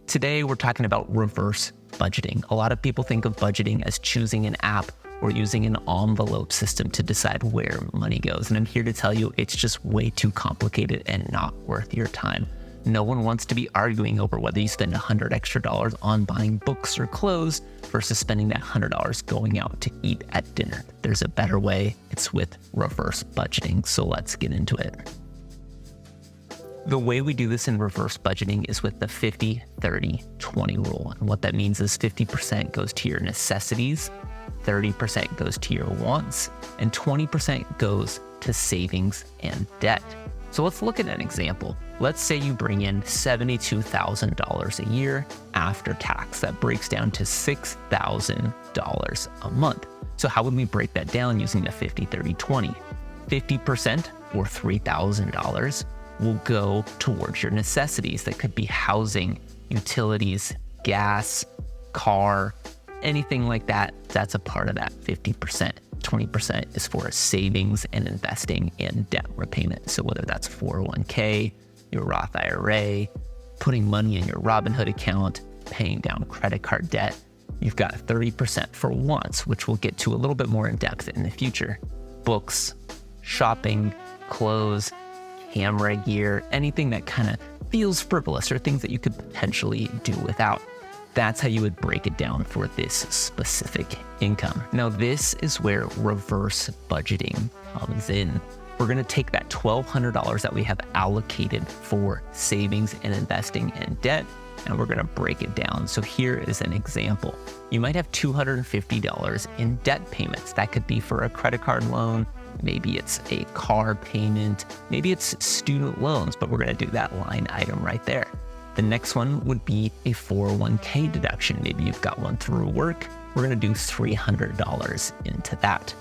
Today, we're talking about reverse budgeting. A lot of people think of budgeting as choosing an app or using an envelope system to decide where money goes. And I'm here to tell you it's just way too complicated and not worth your time. No one wants to be arguing over whether you spend $100 extra on buying books or clothes versus spending that $100 going out to eat at dinner. There's a better way. It's with reverse budgeting. So let's get into it. The way we do this in reverse budgeting is with the 50-30-20 rule. And what that means is 50% goes to your necessities, 30% goes to your wants, and 20% goes to savings and debt. So let's look at an example. Let's say you bring in $72,000 a year after tax. That breaks down to $6,000 a month. So how would we break that down using the 50-30-20? 50% or $3,000 will go towards your necessities. That could be housing, utilities, gas, car, anything like that. That's a part of that 50%. 20% is for savings and investing and debt repayment. So whether that's 401k, your Roth IRA, putting money in your Robinhood account, paying down credit card debt, you've got 30% for wants, which we'll get to a little bit more in depth in the future. Books, shopping, clothes, camera gear, anything that kind of feels frivolous or things that you could potentially do without. That's how you would break it down for this specific income. Now, this is where reverse budgeting comes in. We're going to take that $1,200 that we have allocated for savings and investing and debt, and we're going to break it down. So here is an example. You might have $250 in debt payments. That could be for a credit card loan. Maybe it's a car payment. Maybe it's student loans, but we're going to do that line item right there. The next one would be a 401k deduction. Maybe you've got one through work. We're going to do $300 into that.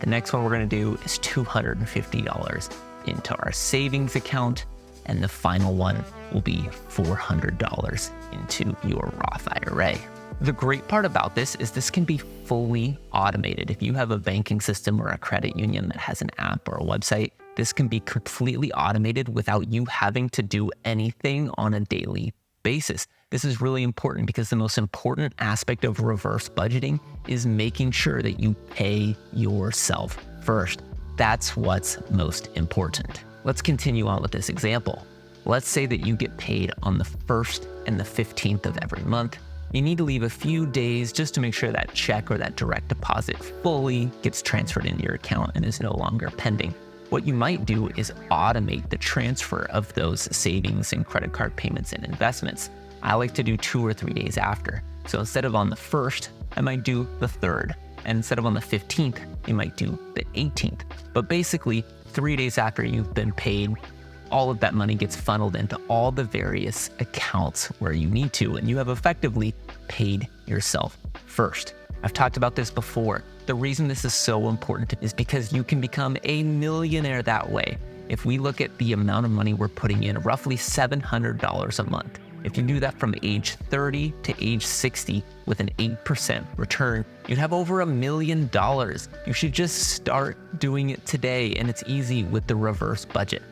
The next one we're going to do is $250 into our savings account. And the final one will be $400 into your Roth IRA. The great part about this is this can be fully automated. If you have a banking system or a credit union that has an app or a website, this can be completely automated without you having to do anything on a daily basis. This is really important because the most important aspect of reverse budgeting is making sure that you pay yourself first. That's what's most important. Let's continue on with this example. Let's say that you get paid on the 1st and the 15th of every month. You need to leave a few days just to make sure that check or that direct deposit fully gets transferred into your account and is no longer pending. What you might do is automate the transfer of those savings and credit card payments and investments. I like to do 2 or 3 days after. So instead of on the 1st, I might do the 3rd. And instead of on the 15th, you might do the 18th. But basically, 3 days after you've been paid, all of that money gets funneled into all the various accounts where you need to, and you have effectively paid yourself first. I've talked about this before. The reason this is so important is because you can become a millionaire that way. If we look at the amount of money we're putting in, roughly $700 a month. If you do that from age 30 to age 60 with an 8% return, you'd have over $1 million. You should just start doing it today, and it's easy with the reverse budget.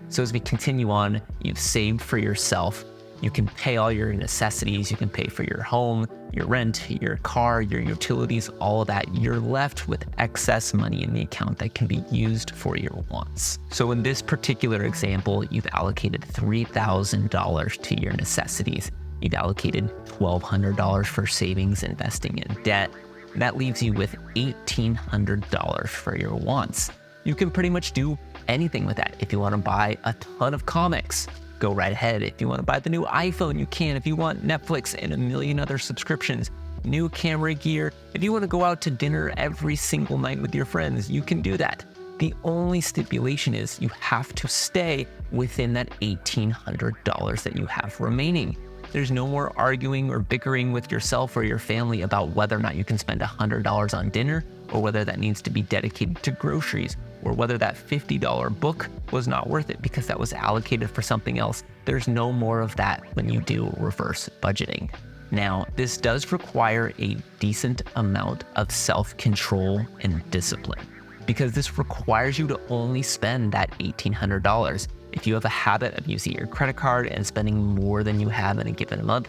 So as we continue on, you've saved for yourself. You can pay all your necessities. You can pay for your home, your rent, your car, your utilities, all of that. You're left with excess money in the account that can be used for your wants. So in this particular example, you've allocated $3,000 to your necessities. You've allocated $1,200 for savings, investing, and debt. That leaves you with $1,800 for your wants. You can pretty much do anything with that. If you want to buy a ton of comics, go right ahead. If you want to buy the new iPhone, you can. If you want Netflix and a million other subscriptions, new camera gear, if you want to go out to dinner every single night with your friends, you can do that. The only stipulation is you have to stay within that $1,800 that you have remaining. There's no more arguing or bickering with yourself or your family about whether or not you can spend $100 on dinner, or whether that needs to be dedicated to groceries, or whether that $50 book was not worth it because that was allocated for something else. There's no more of that when you do reverse budgeting. Now, this does require a decent amount of self-control and discipline, because this requires you to only spend that $1,800. If you have a habit of using your credit card and spending more than you have in a given month,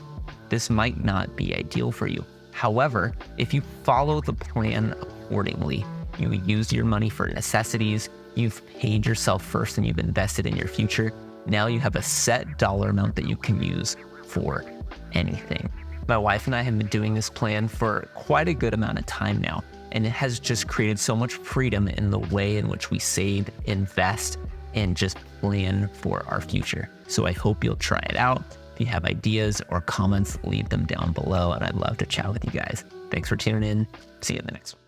this might not be ideal for you. However, if you follow the plan accordingly, you use your money for necessities, you've paid yourself first and you've invested in your future, now you have a set dollar amount that you can use for anything. My wife and I have been doing this plan for quite a good amount of time now, and it has just created so much freedom in the way in which we save, invest, and just plan for our future. So I hope you'll try it out. If you have ideas or comments, leave them down below, and I'd love to chat with you guys. Thanks for tuning in. See you in the next one.